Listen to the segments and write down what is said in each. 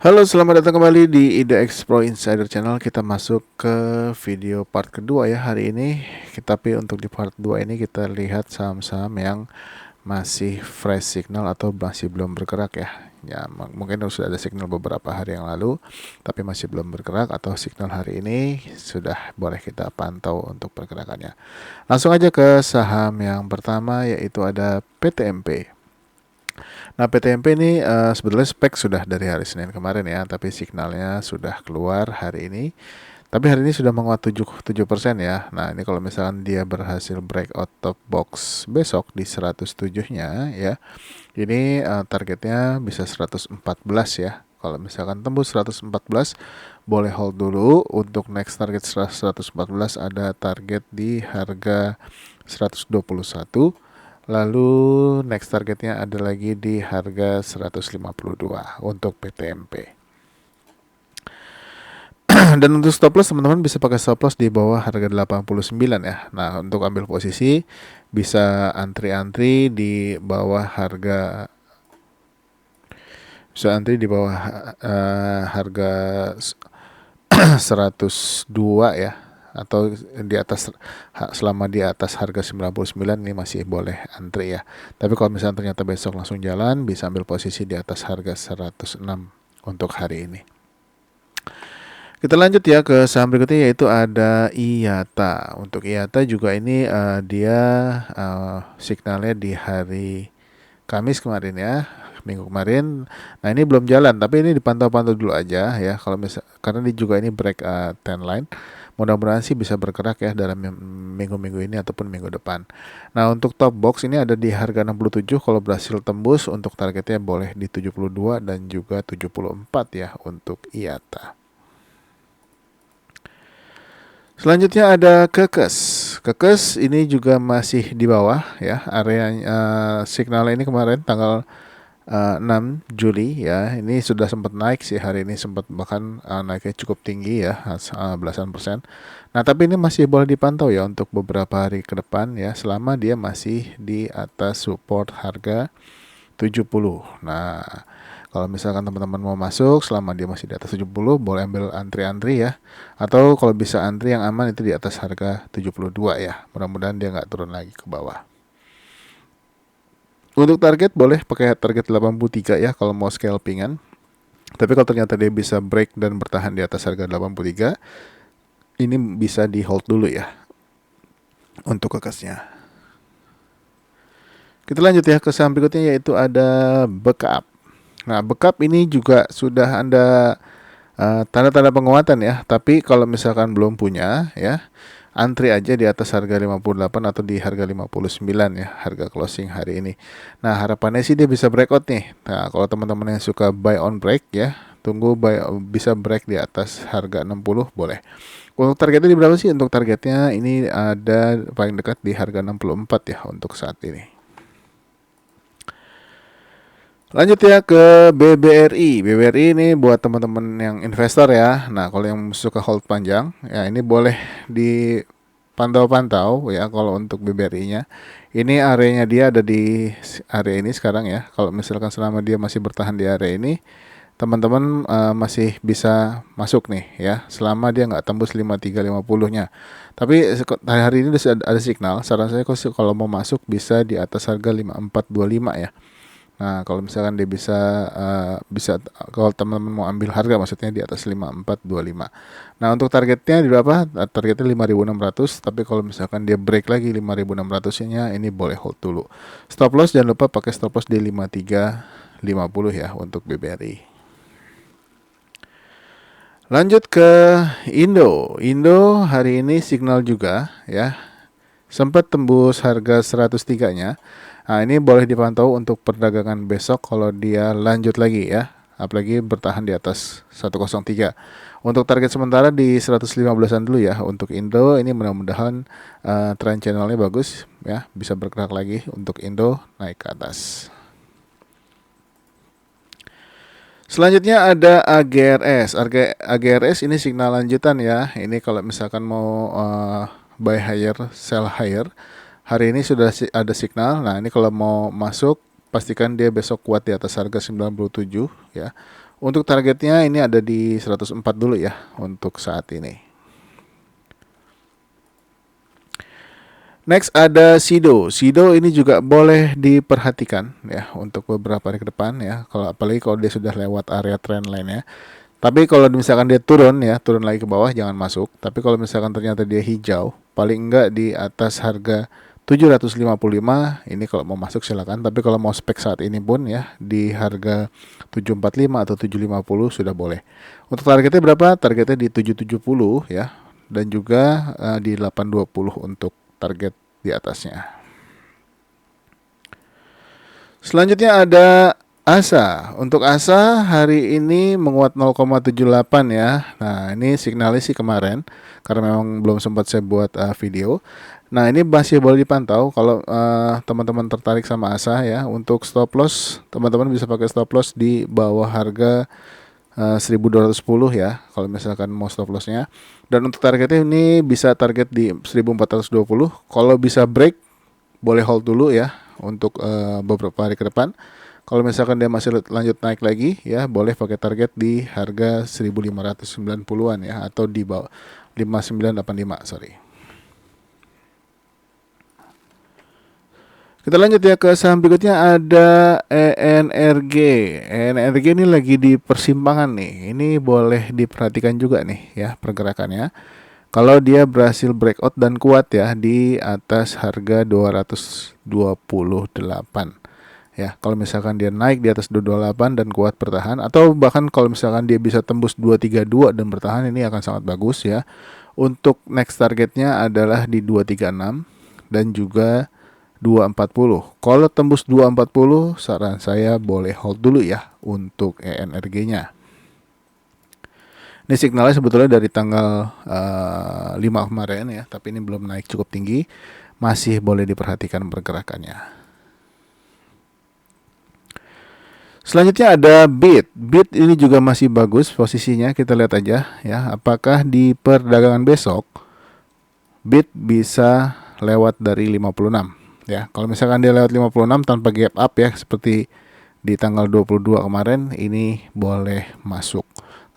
Halo, selamat datang kembali di IDX Pro Insider Channel. Kita masuk ke video part kedua ya hari ini. Tapi untuk di part 2 ini kita lihat saham-saham yang masih fresh signal atau masih belum bergerak ya. Ya, mungkin sudah ada signal beberapa hari yang lalu, tapi masih belum bergerak atau signal hari ini sudah boleh kita pantau untuk pergerakannya. Langsung aja ke saham yang pertama yaitu ada PTMP. Nah, PTMP ini sebetulnya spek sudah dari hari Senin kemarin ya, tapi signalnya sudah keluar hari ini. Tapi hari ini sudah menguat 7% ya. Nah, ini kalau misalkan dia berhasil breakout top box besok di 107-nya ya. Ini targetnya bisa 114 ya. Kalau misalkan tembus 114 boleh hold dulu. Untuk next target 114 ada target di harga 121. Lalu next targetnya ada lagi di harga 152 untuk PTMP. Dan untuk stop loss teman-teman bisa pakai stop loss di bawah harga 89 ya. Nah, untuk ambil posisi bisa antri-antri di bawah harga harga 102 ya, atau di atas, selama di atas harga 99 ini masih boleh antri ya. Tapi kalau misalnya ternyata besok langsung jalan, bisa ambil posisi di atas harga 106 untuk hari ini. Kita lanjut ya ke saham berikutnya yaitu ada IATA. Untuk IATA juga ini dia signalnya di hari Kamis kemarin ya, minggu kemarin. Nah, ini belum jalan, tapi ini dipantau-pantau dulu aja ya. Kalau karena ini juga ini break trend line. Mudah-mudahan sih bisa bergerak ya dalam minggu-minggu ini ataupun minggu depan. Nah, untuk top box ini ada di harga 67, kalau berhasil tembus untuk targetnya boleh di 72 dan juga 74 ya untuk IATA. Selanjutnya ada Kekes. Kekes ini juga masih di bawah ya, area signalnya ini kemarin tanggal 6 Juli ya. Ini sudah sempat naik sih hari ini, sempat bahkan naiknya cukup tinggi ya, belasan persen. Nah, tapi ini masih boleh dipantau ya untuk beberapa hari ke depan ya, selama dia masih di atas support harga 70. Nah, kalau misalkan teman-teman mau masuk selama dia masih di atas 70, boleh ambil antri-antri ya. Atau kalau bisa antri yang aman itu di atas harga 72 ya. Mudah-mudahan dia nggak turun lagi ke bawah. Untuk target boleh pakai target 83 ya kalau mau scalpingan. Tapi kalau ternyata dia bisa break dan bertahan di atas harga 83, ini bisa di hold dulu ya untuk kekasnya. Kita lanjut ya ke saham berikutnya yaitu ada Backup. Nah, Backup ini juga sudah ada tanda-tanda penguatan ya. Tapi kalau misalkan belum punya ya, antri aja di atas harga 58 atau di harga 59 ya, harga closing hari ini. Nah, harapannya sih dia bisa breakout nih. Nah, kalau teman-teman yang suka buy on break ya, tunggu bisa break di atas harga 60 boleh. Untuk targetnya di berapa sih? Untuk targetnya ini ada paling dekat di harga 64 ya untuk saat ini. Lanjut ya ke BBRI. BBRI ini buat teman-teman yang investor ya. Nah, kalau yang suka hold panjang, ya ini boleh dipantau-pantau ya kalau untuk BBRI-nya. Ini areanya dia ada di area ini sekarang ya. Kalau misalkan selama dia masih bertahan di area ini, teman-teman masih bisa masuk nih ya. Selama dia nggak tembus 5350-nya. Tapi hari ini ada signal. Saran saya kalau mau masuk bisa di atas harga 5425 ya. Nah, kalau misalkan dia bisa kalau teman-teman mau ambil harga maksudnya di atas 5425. Nah, untuk targetnya di berapa? Targetnya 5600, tapi kalau misalkan dia break lagi 5600-nya ini boleh hold dulu. Stop loss jangan lupa pakai stop loss di 5350 ya untuk BBRI. Lanjut ke Indo. Indo hari ini signal juga ya. Sempat tembus harga 103-nya. Nah, ini boleh dipantau untuk perdagangan besok kalau dia lanjut lagi ya. Apalagi bertahan di atas 103. Untuk target sementara di 115-an dulu ya. Untuk Indo ini mudah-mudahan trend channelnya bagus ya. Bisa bergerak lagi untuk Indo naik ke atas. Selanjutnya ada AGRS. AGRS ini signal lanjutan ya. Ini kalau misalkan mau buy higher, sell higher. Hari ini sudah ada signal. Nah, ini kalau mau masuk pastikan dia besok kuat di atas harga 97 ya Untuk targetnya ini ada di 104 dulu ya untuk saat ini. Next ada Sido. Sido ini juga boleh diperhatikan ya untuk beberapa hari ke depan ya. Kalau apalagi kalau dia sudah lewat area trendline ya. Tapi kalau misalkan dia turun ya, turun lagi ke bawah jangan masuk. Tapi kalau misalkan ternyata dia hijau, paling enggak di atas harga 755, ini kalau mau masuk silakan. Tapi kalau mau spek saat ini pun ya di harga 745 atau 750 sudah boleh. Untuk targetnya berapa? Targetnya di 770 ya. Dan juga di 820 untuk target di atasnya. Selanjutnya ada ASA. Untuk ASA hari ini menguat 0,78 ya. Nah, ini signalnya sih kemarin karena memang belum sempat saya buat video. Nah, ini masih boleh dipantau kalau teman-teman tertarik sama ASA ya. Untuk stop loss, teman-teman bisa pakai stop loss di bawah harga 1210 ya kalau misalkan mau stop lossnya. Dan untuk targetnya ini bisa target di 1420. Kalau bisa break boleh hold dulu ya untuk beberapa hari ke depan. Kalau misalkan dia masih lanjut naik lagi ya boleh pakai target di harga 1590-an ya atau di bawah 5985 sorry. Kita lanjut ya ke saham berikutnya ada ENRG. ENRG ini lagi di persimpangan nih. Ini boleh diperhatikan juga nih ya pergerakannya. Kalau dia berhasil breakout dan kuat ya di atas harga 228. Ya, kalau misalkan dia naik di atas 228 dan kuat bertahan atau bahkan kalau misalkan dia bisa tembus 232 dan bertahan ini akan sangat bagus ya. Untuk next targetnya adalah di 236 dan juga 240. Kalau tembus 240 saran saya boleh hold dulu ya untuk ENRG-nya. Ini signalnya sebetulnya dari tanggal 5 kemarin ya, tapi ini belum naik cukup tinggi. Masih boleh diperhatikan pergerakannya. Selanjutnya ada BIT. BIT ini juga masih bagus posisinya. Kita lihat aja ya, apakah di perdagangan besok BIT bisa lewat dari 56 ya. Kalau misalkan dia lewat 56 tanpa gap up ya seperti di tanggal 22 kemarin, ini boleh masuk.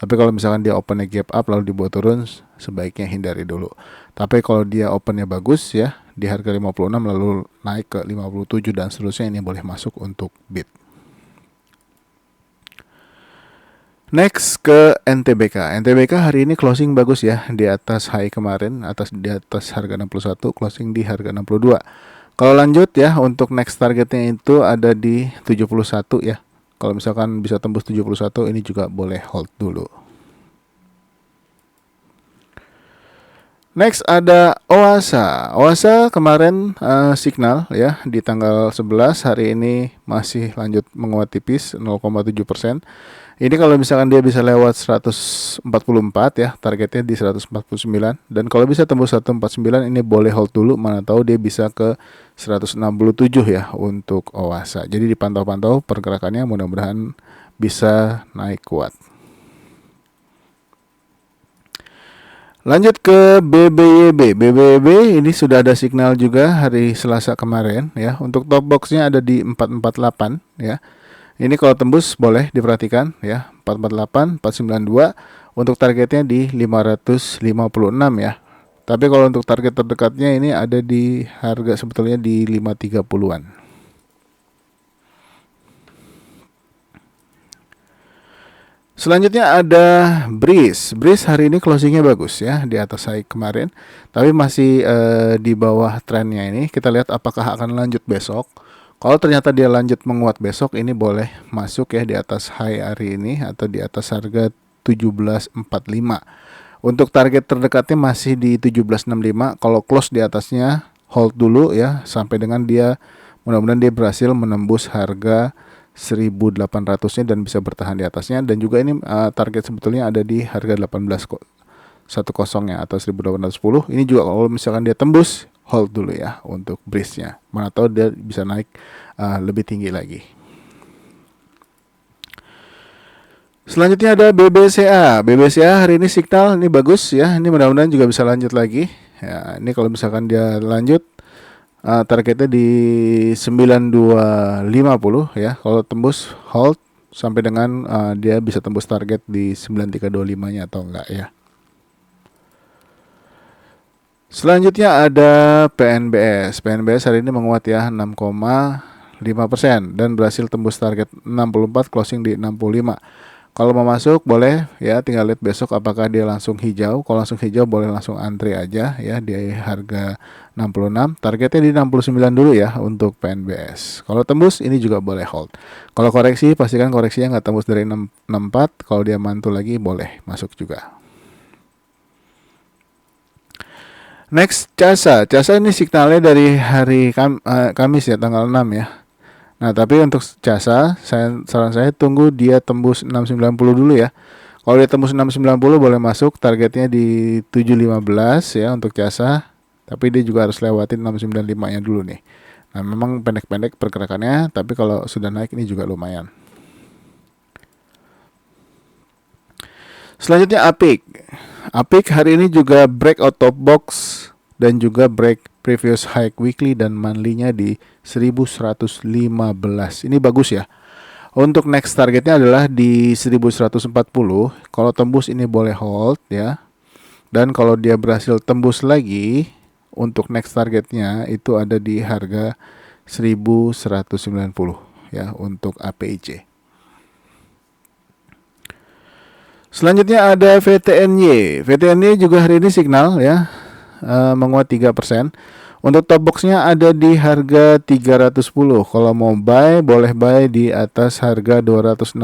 Tapi kalau misalkan dia opennya gap up lalu dibuat turun, sebaiknya hindari dulu. Tapi kalau dia opennya bagus ya di harga 56 lalu naik ke 57 dan seterusnya, ini boleh masuk untuk BIT. Next ke NTBK. NTBK hari ini closing bagus ya di atas high kemarin, di atas harga 61, closing di harga 62. Kalau lanjut ya untuk next targetnya itu ada di 71 ya. Kalau misalkan bisa tembus 71 ini juga boleh hold dulu. Next ada OASA. OASA kemarin signal ya di tanggal 11, hari ini masih lanjut menguat tipis 0,7%. Ini kalau misalkan dia bisa lewat 144 ya, targetnya di 149. Dan kalau bisa tembus 149 ini boleh hold dulu, mana tahu dia bisa ke 167 ya untuk OASA. Jadi dipantau-pantau pergerakannya, mudah-mudahan bisa naik kuat. Lanjut ke BBYB. BBYB ini sudah ada signal juga hari Selasa kemarin ya. Untuk top boxnya ada di 448 ya. Ini kalau tembus boleh diperhatikan ya, 448, 492. Untuk targetnya di 556 ya. Tapi kalau untuk target terdekatnya ini ada di harga sebetulnya di 530-an. Selanjutnya ada Breeze. Breeze hari ini closingnya bagus ya di atas high kemarin, tapi masih di bawah trennya ini. Kita lihat apakah akan lanjut besok. Kalau ternyata dia lanjut menguat besok, ini boleh masuk ya di atas high hari ini atau di atas harga 1745. Untuk target terdekatnya masih di 1765. Kalau close di atasnya hold dulu ya sampai dengan dia mudah-mudahan dia berhasil menembus harga 1800-nya dan bisa bertahan di atasnya. Dan juga ini target sebetulnya ada di harga 1810 ya atau 1810. Ini juga kalau misalkan dia tembus hold dulu ya untuk Breeze-nya. Mana tahu dia bisa naik lebih tinggi lagi. Selanjutnya ada BBCA. BBCA hari ini signal ini bagus ya. Ini mudah-mudahan juga bisa lanjut lagi. Ya, ini kalau misalkan dia lanjut targetnya di 9250 ya. Kalau tembus hold, sampai dengan dia bisa tembus target di 9325-nya atau enggak ya. Selanjutnya ada PNBS. PNBS hari ini menguat ya 6,5% dan berhasil tembus target 64, closing di 65. Kalau mau masuk boleh ya, tinggal lihat besok apakah dia langsung hijau. Kalau langsung hijau boleh langsung antri aja ya di harga 66. Targetnya di 69 dulu ya untuk PNBS. Kalau tembus ini juga boleh hold. Kalau koreksi pastikan koreksinya nggak tembus dari 64. Kalau dia mantul lagi boleh masuk juga. Next, CASA. CASA ini signalnya dari hari Kamis ya, tanggal 6 ya. Nah, tapi untuk CASA, saran saya tunggu dia tembus 690 dulu ya. Kalau dia tembus 690 boleh masuk, targetnya di 715 ya untuk CASA. Tapi dia juga harus lewatin 695-nya dulu nih. Nah, memang pendek-pendek pergerakannya, tapi kalau sudah naik ini juga lumayan. Selanjutnya APIC. APIC hari ini juga break out of box dan juga break previous high weekly dan monthly-nya di 1115. Ini bagus ya. Untuk next targetnya adalah di 1140. Kalau tembus ini boleh hold ya. Dan kalau dia berhasil tembus lagi, untuk next targetnya itu ada di harga 1190 ya untuk APIC. Selanjutnya ada VTNY. VTNY juga hari ini signal ya, menguat 3%. Untuk top boxnya ada di harga 310. Kalau mau buy boleh buy di atas harga 266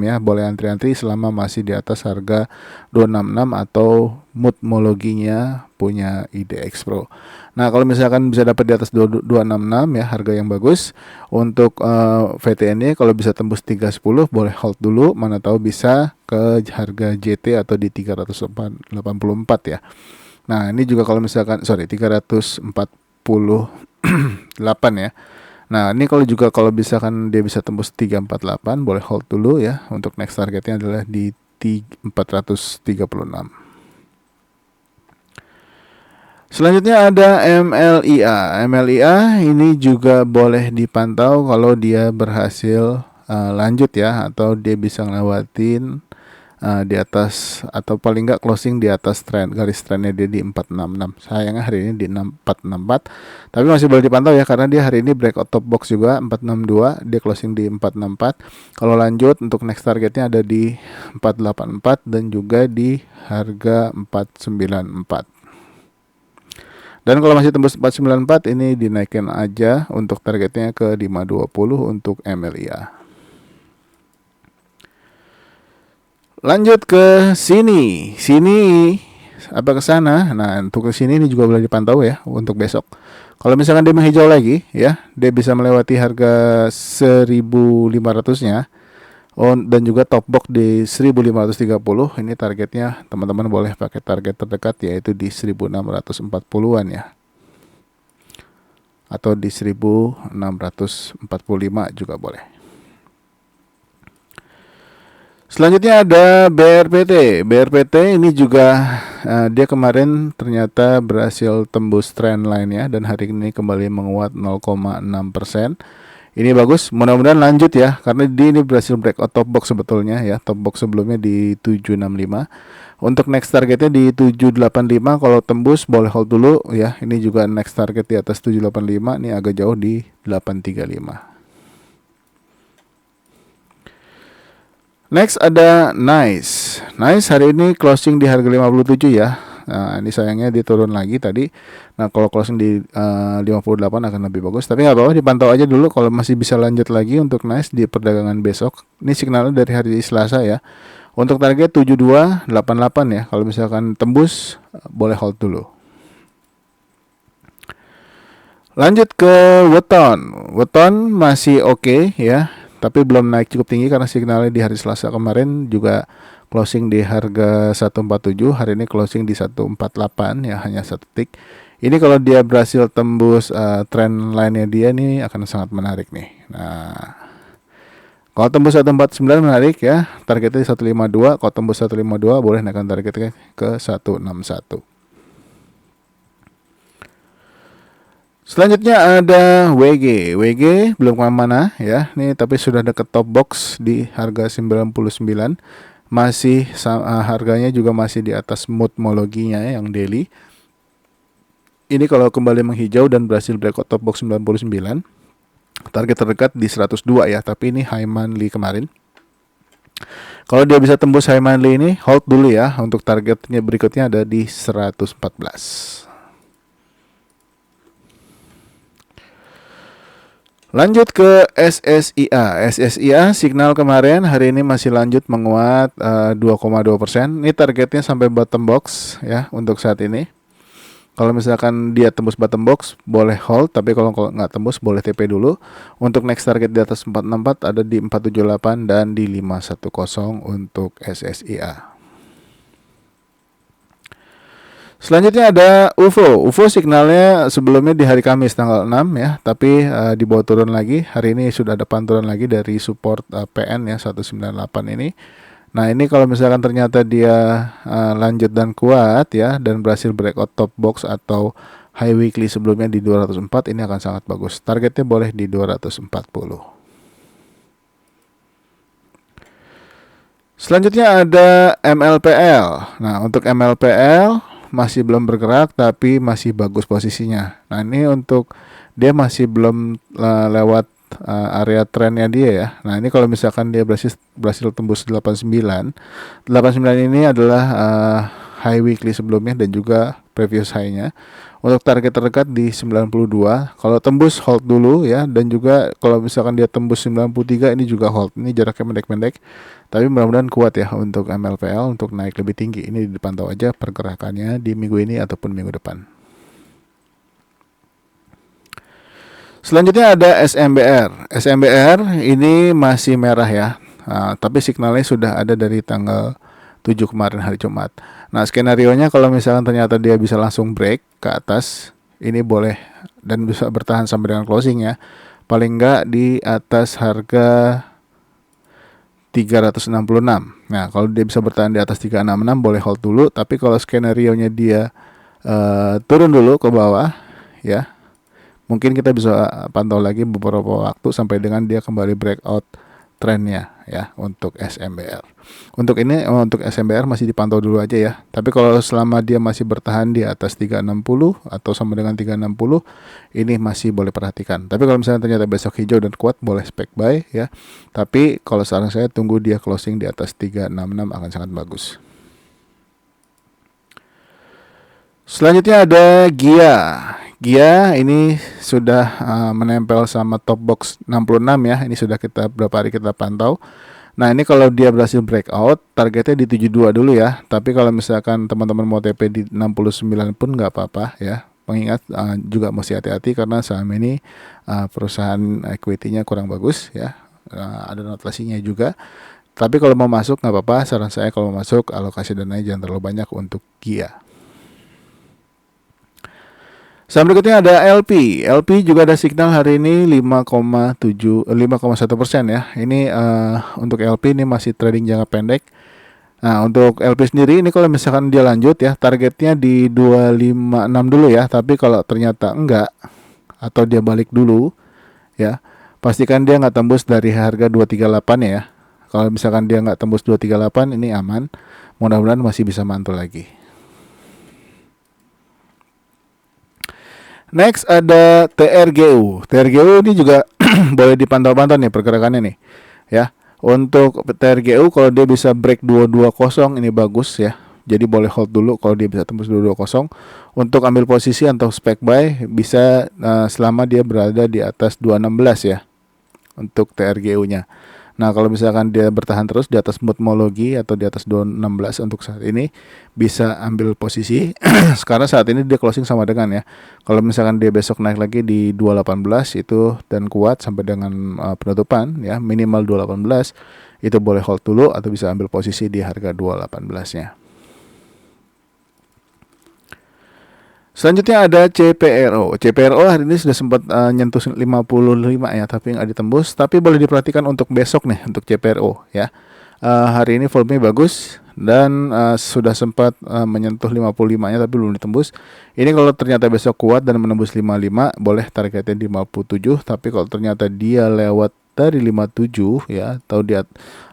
ya. Boleh antri-antri selama masih di atas harga 266 atau moodmologinya punya IDX Pro. Nah, kalau misalkan bisa dapat di atas 266 ya, harga yang bagus. Untuk VTN-nya kalau bisa tembus 310 boleh hold dulu, mana tahu bisa ke harga JT atau di 384 ya. Nah, ini juga kalau misalkan 348 ya. Nah, ini kalau misalkan dia bisa tembus 348 boleh hold dulu ya. Untuk next targetnya adalah di 436. Selanjutnya ada MLIA. MLIA ini juga boleh dipantau kalau dia berhasil lanjut ya, atau dia bisa ngelewatin di atas atau paling nggak closing di atas trend, garis trendnya dia di 466. Sayangnya hari ini di 464, tapi masih boleh dipantau ya karena dia hari ini breakout top box juga 462, dia closing di 464. Kalau lanjut untuk next targetnya ada di 484 dan juga di harga 494. Dan kalau masih tembus 494 ini dinaikin aja untuk targetnya ke 520 untuk MLIA. Lanjut ke sini apa ke sana. Nah, untuk ke sini ini juga boleh dipantau ya untuk besok. Kalau misalkan dia menghijau lagi ya, dia bisa melewati harga 1500-nya dan juga top box di 1530. Ini targetnya teman-teman boleh pakai target terdekat yaitu di 1640-an ya. Atau di 1645 juga boleh. Selanjutnya ada BRPT. BRPT ini juga dia kemarin ternyata berhasil tembus trend line ya, dan hari ini kembali menguat 0,6%. Ini bagus, mudah-mudahan lanjut ya, karena ini berhasil breakout top box sebetulnya ya. Top box sebelumnya di 765. Untuk next targetnya di 785. Kalau tembus boleh hold dulu ya. Ini juga next target di atas 785. Ini agak jauh di 835. Next ada Nice. Nice hari ini closing di harga 57 ya. Nah, ini sayangnya dia turun lagi tadi. Nah, kalau closing di 58 akan lebih bagus. Tapi nggak apa-apa, dipantau aja dulu kalau masih bisa lanjut lagi untuk Nice di perdagangan besok. Ini signalnya dari hari Selasa ya. Untuk target 7288 ya. Kalau misalkan tembus boleh hold dulu. Lanjut ke Weton. Weton masih oke ya, tapi belum naik cukup tinggi karena signalnya di hari Selasa kemarin juga closing di harga 147, hari ini closing di 148 ya, hanya satu tick. Ini kalau dia berhasil tembus trend line-nya dia nih akan sangat menarik nih. Nah, kalau tembus 149 menarik ya, targetnya 152. Kalau tembus 152 boleh naikkan targetnya ke 161. Selanjutnya ada WG. WG belum kemana ya. Nih tapi sudah dekat top box di harga 99. Masih harganya juga masih di atas moodmologinya ya, yang daily. Ini kalau kembali menghijau dan berhasil breakout top box 99. Target terdekat di 102 ya, tapi ini high monthly kemarin. Kalau dia bisa tembus high monthly ini, hold dulu ya. Untuk targetnya berikutnya ada di 114. Lanjut ke SSIA. SSIA signal kemarin, hari ini masih lanjut menguat 2,2%. Ini targetnya sampai bottom box ya untuk saat ini. Kalau misalkan dia tembus bottom box boleh hold, tapi kalau nggak tembus boleh TP dulu. Untuk next target di atas 464 ada di 478 dan di 510 untuk SSIA. Selanjutnya ada UFO. UFO signalnya sebelumnya di hari Kamis tanggal 6 ya, tapi dibawa turun lagi. Hari ini sudah ada pantulan lagi dari support PN ya 198 ini. Nah ini kalau misalkan ternyata dia lanjut dan kuat ya, dan berhasil breakout top box atau high weekly sebelumnya di 204, ini akan sangat bagus. Targetnya boleh di 240. Selanjutnya ada MLPL. Nah untuk MLPL masih belum bergerak tapi masih bagus posisinya. Nah ini untuk dia masih belum lewat area trennya dia ya. Nah ini kalau misalkan dia berhasil tembus 89 ini adalah high weekly sebelumnya dan juga previous high-nya. Untuk target terdekat di 92. Kalau tembus hold dulu ya, dan juga kalau misalkan dia tembus 93 ini juga hold. Ini jaraknya pendek-pendek. Tapi mudah-mudahan kuat ya untuk MLPL untuk naik lebih tinggi. Ini dipantau aja pergerakannya di minggu ini ataupun minggu depan. Selanjutnya ada SMBR. SMBR ini masih merah ya. Tapi signalnya sudah ada dari tanggal 7 kemarin hari Jumat. Nah, skenarionya kalau misalkan ternyata dia bisa langsung break ke atas, ini boleh dan bisa bertahan sampai dengan closing ya. Paling enggak di atas harga 366. Nah, kalau dia bisa bertahan di atas 366 boleh hold dulu, tapi kalau skenarionya dia turun dulu ke bawah ya, mungkin kita bisa pantau lagi beberapa waktu sampai dengan dia kembali breakout trennya ya untuk SMBR. Untuk ini untuk SMBR masih dipantau dulu aja ya. Tapi kalau selama dia masih bertahan di atas 360 atau sama dengan 360, ini masih boleh perhatikan. Tapi kalau misalnya ternyata besok hijau dan kuat boleh spek buy ya. Tapi kalau saran saya tunggu dia closing di atas 366 akan sangat bagus. Selanjutnya ada GIA. GIA ini sudah menempel sama top box 66 ya. Ini sudah berapa hari kita pantau. Nah ini kalau dia berhasil breakout, targetnya di 72 dulu ya. Tapi kalau misalkan teman-teman mau TP di 69 pun nggak apa-apa ya. Mengingat juga mesti hati-hati karena saham ini perusahaan equity-nya kurang bagus ya. Ada notasinya juga. Tapi kalau mau masuk nggak apa-apa. Saran saya kalau mau masuk alokasi dananya jangan terlalu banyak untuk GIA. Saham berikutnya ada LP. LP juga ada signal hari ini 5,1% ya. Ini untuk LP ini masih trading jangka pendek. Nah, untuk LP sendiri ini kalau misalkan dia lanjut ya, targetnya di 256 dulu ya. Tapi kalau ternyata enggak atau dia balik dulu ya, pastikan dia nggak tembus dari harga 238 ya. Kalau misalkan dia nggak tembus 238 ini aman. Mudah-mudahan masih bisa mantul lagi. Next ada TRGU. TRGU ini juga boleh dipantau-pantau nih pergerakannya nih. Ya. Untuk TRGU kalau dia bisa break 220 ini bagus ya. Jadi boleh hold dulu kalau dia bisa tembus 220. Untuk ambil posisi atau spek buy bisa selama dia berada di atas 216 ya. Untuk TRGU-nya. Nah, kalau misalkan dia bertahan terus di atas moodmologi atau di atas 216 untuk saat ini bisa ambil posisi. Sekarang saat ini dia closing sama dengan ya. Kalau misalkan dia besok naik lagi di 218 itu dan kuat sampai dengan penutupan ya, minimal 218 itu boleh hold dulu atau bisa ambil posisi di harga 218-nya. Selanjutnya ada CPRO. CPRO hari ini sudah sempat nyentuh 55 ya, tapi nggak ditembus. Tapi boleh diperhatikan untuk besok nih, untuk CPRO ya. hari ini volume bagus dan sudah sempat menyentuh 55-nya tapi belum ditembus. Ini kalau ternyata besok kuat dan menembus 55, boleh targetnya di 57, tapi kalau ternyata dia lewat dari 57 ya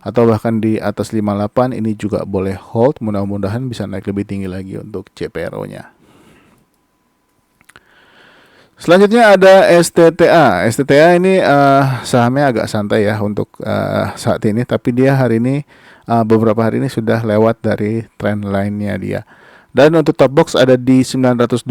atau bahkan di atas 58, ini juga boleh hold. Mudah-mudahan bisa naik lebih tinggi lagi untuk CPRO-nya. Selanjutnya ada STTA. STTA ini sahamnya agak santai ya untuk saat ini, tapi dia hari ini beberapa hari ini sudah lewat dari trend line-nya dia. Dan untuk top box ada di 925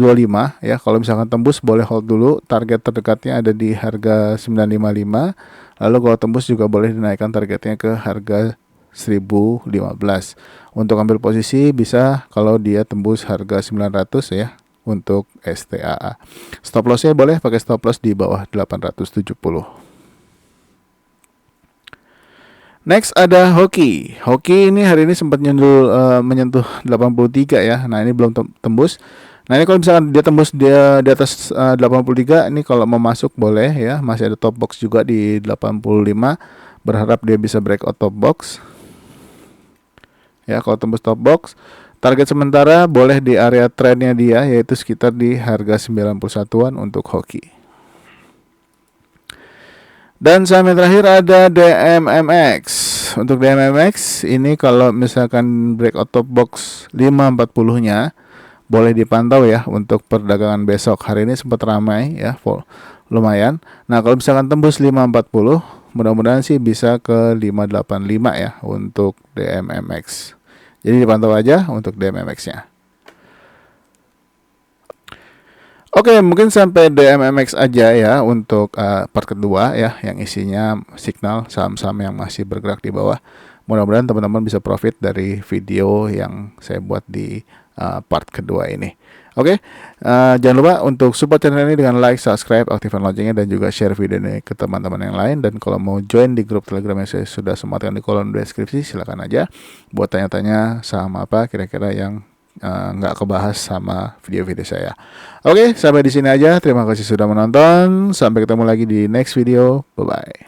ya. Kalau misalkan tembus boleh hold dulu. Target terdekatnya ada di harga 955. Lalu kalau tembus juga boleh dinaikkan targetnya ke harga 1015. Untuk ambil posisi bisa kalau dia tembus harga 900 ya. Untuk STAA. Stop lossnya boleh pakai stop loss di bawah 870. Next ada Hoki. Hoki ini hari ini sempat menyentuh 83 ya. Nah, ini belum tembus. Nah, ini kalau misalkan dia tembus dia di atas 83, ini kalau mau masuk boleh ya. Masih ada top box juga di 85. Berharap dia bisa breakout top box. Ya, kalau tembus top box, target sementara boleh di area trendnya dia, yaitu sekitar di harga 91-an untuk Hoki. Dan saham yang terakhir ada DMMX. Untuk DMMX ini kalau misalkan breakout top box 540-nya boleh dipantau ya untuk perdagangan besok. Hari ini sempat ramai ya, lumayan. Nah, kalau misalkan tembus 540, mudah-mudahan sih bisa ke 585 ya untuk DMMX. Jadi dipantau aja untuk DMMX-nya. Oke, mungkin sampai DMMX aja ya untuk part kedua ya, yang isinya signal saham-saham yang masih bergerak di bawah. Mudah-mudahan teman-teman bisa profit dari video yang saya buat di part kedua ini. Oke, jangan lupa untuk support channel ini dengan like, subscribe, aktifkan loncengnya, dan juga share video ini ke teman-teman yang lain. Dan kalau mau join di grup Telegram yang saya sudah sematkan di kolom deskripsi, silakan aja buat tanya-tanya saham apa kira-kira yang nggak kebahas sama video-video saya. Oke, sampai di sini aja. Terima kasih sudah menonton. Sampai ketemu lagi di next video. Bye bye.